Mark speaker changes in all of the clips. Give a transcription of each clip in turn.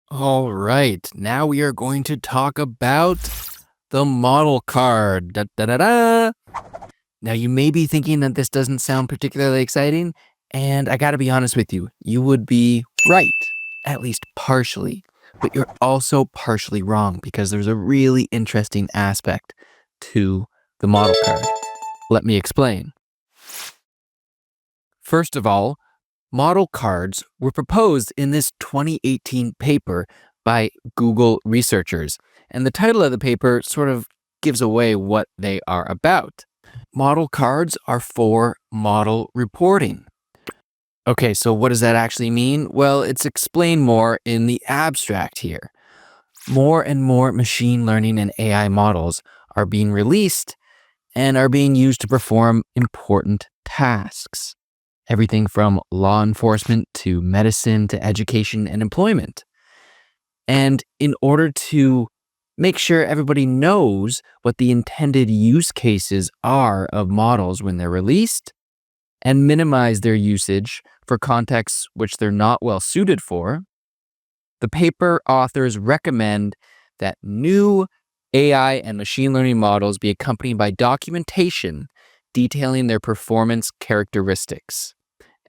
Speaker 1: All right, now we are going to talk about the model card. Da, da, da, da. Now, you may be thinking that this doesn't sound particularly exciting, and I gotta be honest with you, you would be right, at least partially, but you're also partially wrong because there's a really interesting aspect to the model card. Let me explain. First of all, model cards were proposed in this 2018 paper by Google researchers, and the title of the paper sort of gives away what they are about. Model cards are for model reporting. Okay, so what does that actually mean? Well, it's explained more in the abstract here. More and more machine learning and AI models are being released and are being used to perform important tasks. Everything from law enforcement to medicine to education and employment. And in order to make sure everybody knows what the intended use cases are of models when they're released and minimize their usage for contexts which they're not well suited for, the paper authors recommend that new AI and machine learning models be accompanied by documentation detailing their performance characteristics.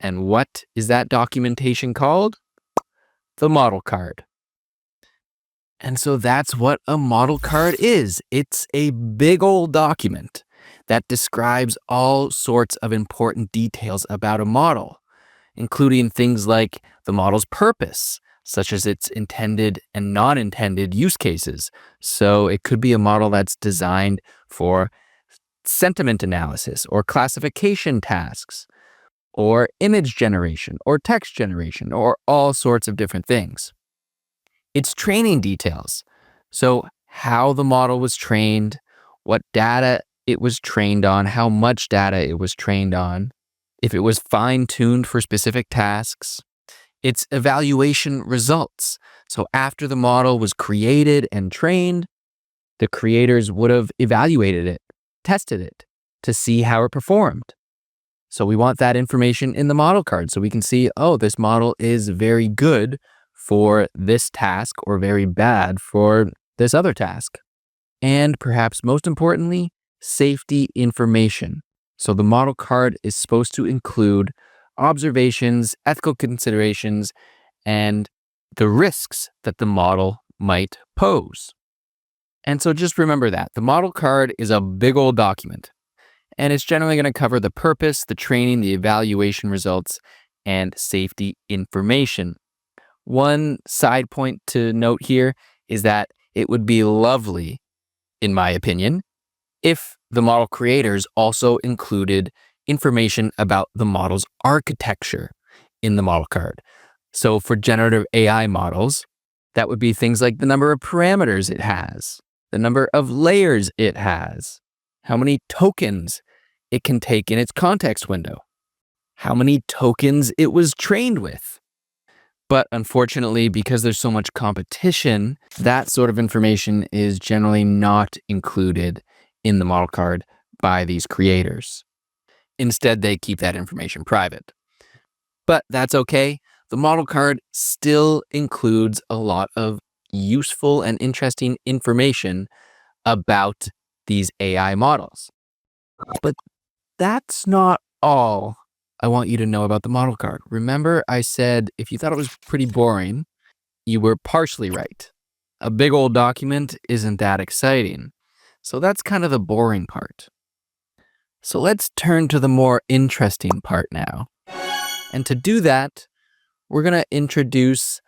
Speaker 1: And what is that documentation called? The model card. And so that's what a model card is. It's a big old document that describes all sorts of important details about a model, including things like the model's purpose, such as its intended and non-intended use cases. So it could be a model that's designed for sentiment analysis or classification tasks, or image generation, or text generation, or all sorts of different things. Its training details. So how the model was trained, what data it was trained on, how much data it was trained on, if it was fine-tuned for specific tasks, its evaluation results. So after the model was created and trained, the creators would have evaluated it, tested it to see how it performed. So we want that information in the model card so we can see, oh, this model is very good for this task or very bad for this other task. And perhaps most importantly, safety information. So the model card is supposed to include observations, ethical considerations, and the risks that the model might pose. And so just remember that. The model card is a big old document. And it's generally going to cover the purpose, the training, the evaluation results, and safety information. One side point to note here is that it would be lovely, in my opinion, if the model creators also included information about the model's architecture in the model card. So for generative AI models, that would be things like the number of parameters it has, the number of layers it has, how many tokens it can take in its context window, how many tokens it was trained with. But unfortunately, because there's so much competition, that sort of information is generally not included in the model card by these creators. Instead, they keep that information private. But that's okay. The model card still includes a lot of useful and interesting information about these AI models. But that's not all I want you to know about the model card. Remember, I said if you thought it was pretty boring, you were partially right. A big old document isn't that exciting. So that's kind of the boring part. So let's turn to the more interesting part now. And to do that, we're going to introduce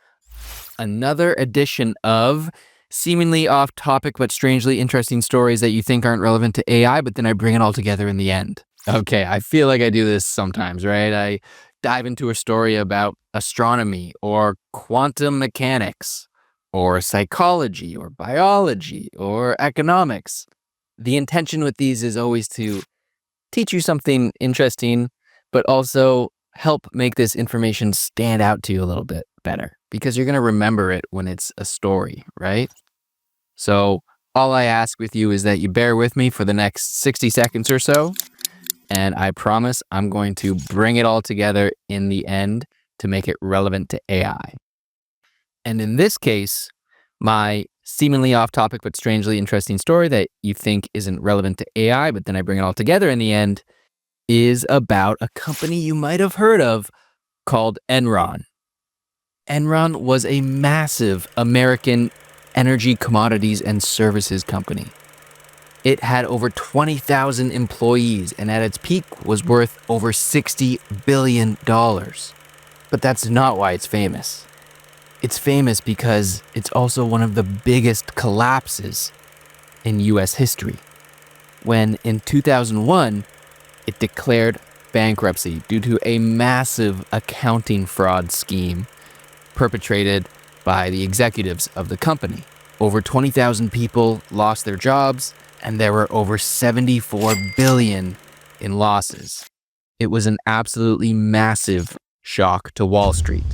Speaker 1: another edition of seemingly off topic but strangely interesting stories that you think aren't relevant to AI, but then I bring it all together in the end. Okay, I feel like I do this sometimes, right? I dive into a story about astronomy or quantum mechanics or psychology or biology or economics. The intention with these is always to teach you something interesting, but also help make this information stand out to you a little bit better because you're going to remember it when it's a story, right? So all I ask with you is that you bear with me for the next 60 seconds or so. And I promise I'm going to bring it all together in the end to make it relevant to AI. And in this case, my seemingly off topic but strangely interesting story that you think isn't relevant to AI, but then I bring it all together in the end, is about a company you might have heard of called Enron. Enron was a massive American energy commodities and services company. It had over 20,000 employees and at its peak was worth over $60 billion. But that's not why it's famous. It's famous because it's also one of the biggest collapses in US history. When in 2001, it declared bankruptcy due to a massive accounting fraud scheme perpetrated by the executives of the company. Over 20,000 people lost their jobs, and there were over $74 billion in losses. It was an absolutely massive shock to Wall Street.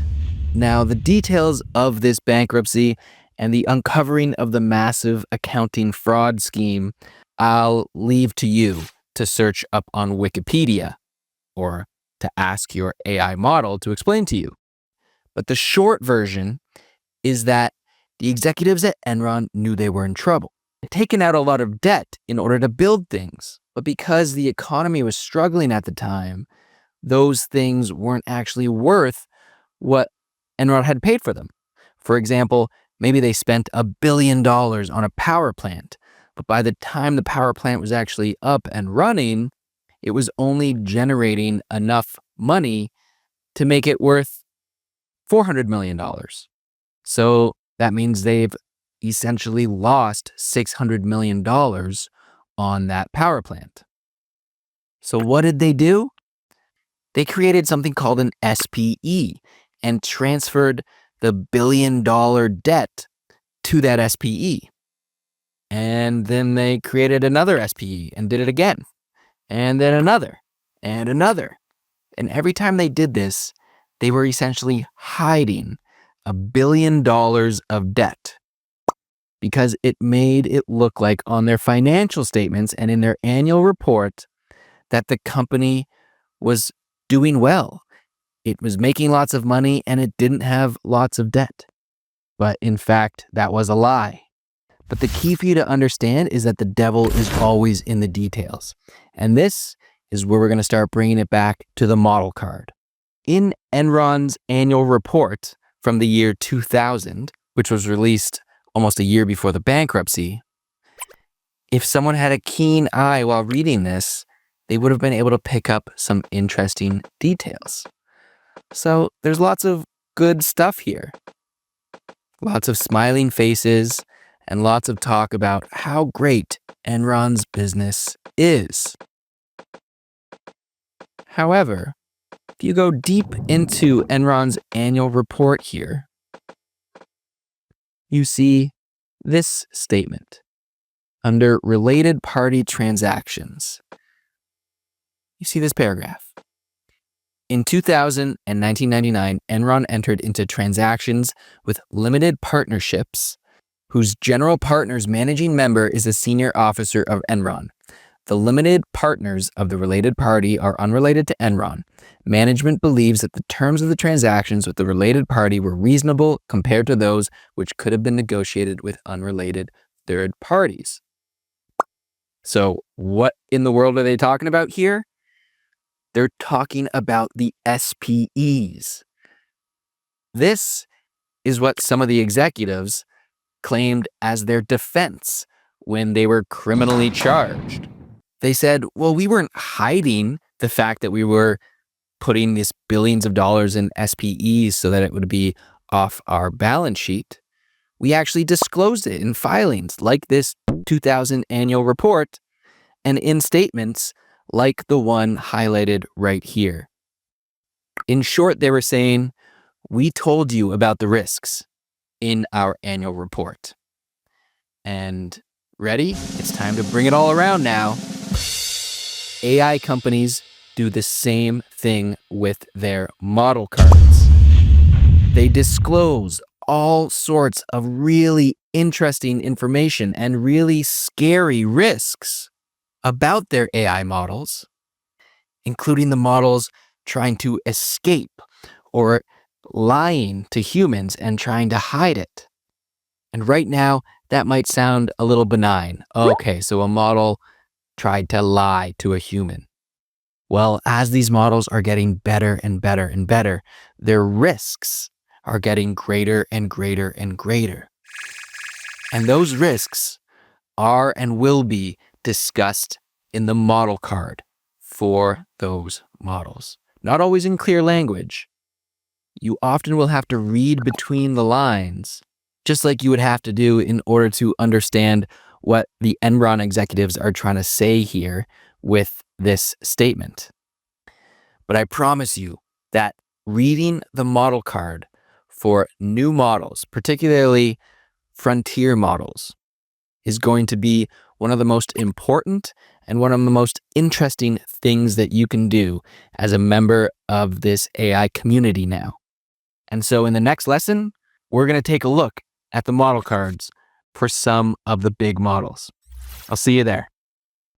Speaker 1: Now, the details of this bankruptcy and the uncovering of the massive accounting fraud scheme, I'll leave to you to search up on Wikipedia or to ask your AI model to explain to you. But the short version is that the executives at Enron knew they were in trouble. They'd taken out a lot of debt in order to build things, but because the economy was struggling at the time, those things weren't actually worth what Enron had paid for them. For example, maybe they spent $1 billion on a power plant, but by the time the power plant was actually up and running, it was only generating enough money to make it worth $400 million. So that means they've essentially lost $600 million on that power plant. So what did they do? They created something called an SPE and transferred the $1 billion debt to that SPE. And then they created another SPE and did it again. And then another and another. And every time they did this, they were essentially hiding $1 billion of debt because it made it look like on their financial statements and in their annual report that the company was doing well. It was making lots of money and it didn't have lots of debt. But in fact, that was a lie. But the key for you to understand is that the devil is always in the details. And this is where we're going to start bringing it back to the model card. In Enron's annual report from the year 2000, which was released almost a year before the bankruptcy, if someone had a keen eye while reading this, they would have been able to pick up some interesting details. So there's lots of good stuff here. Lots of smiling faces and lots of talk about how great Enron's business is. However, if you go deep into Enron's annual report here, you see this statement under related party transactions. You see this paragraph. In 2000 and 1999, Enron entered into transactions with limited partnerships whose general partner's managing member is a senior officer of Enron. The limited partners of the related party are unrelated to Enron. Management believes that the terms of the transactions with the related party were reasonable compared to those which could have been negotiated with unrelated third parties. So what in the world are they talking about here? They're talking about the SPEs. This is what some of the executives claimed as their defense when they were criminally charged. They said, well, we weren't hiding the fact that we were putting these billions of dollars in SPEs so that it would be off our balance sheet. We actually disclosed it in filings like this 2000 annual report and in statements like the one highlighted right here. In short, they were saying, we told you about the risks in our annual report. And ready? It's time to bring it all around now. AI companies do the same thing with their model cards. They disclose all sorts of really interesting information and really scary risks about their AI models, including the models trying to escape or lying to humans and trying to hide it. And right now, that might sound a little benign. Okay, so a model tried to lie to a human. Well, as these models are getting better and better and better, their risks are getting greater and greater and greater. And those risks are and will be discussed in the model card for those models. Not always in clear language. You often will have to read between the lines, just like you would have to do in order to understand what the Enron executives are trying to say here with this statement. But I promise you that reading the model card for new models, particularly frontier models, is going to be one of the most important and one of the most interesting things that you can do as a member of this AI community now. And so in the next lesson, we're going to take a look at the model cards for some of the big models. I'll see you there.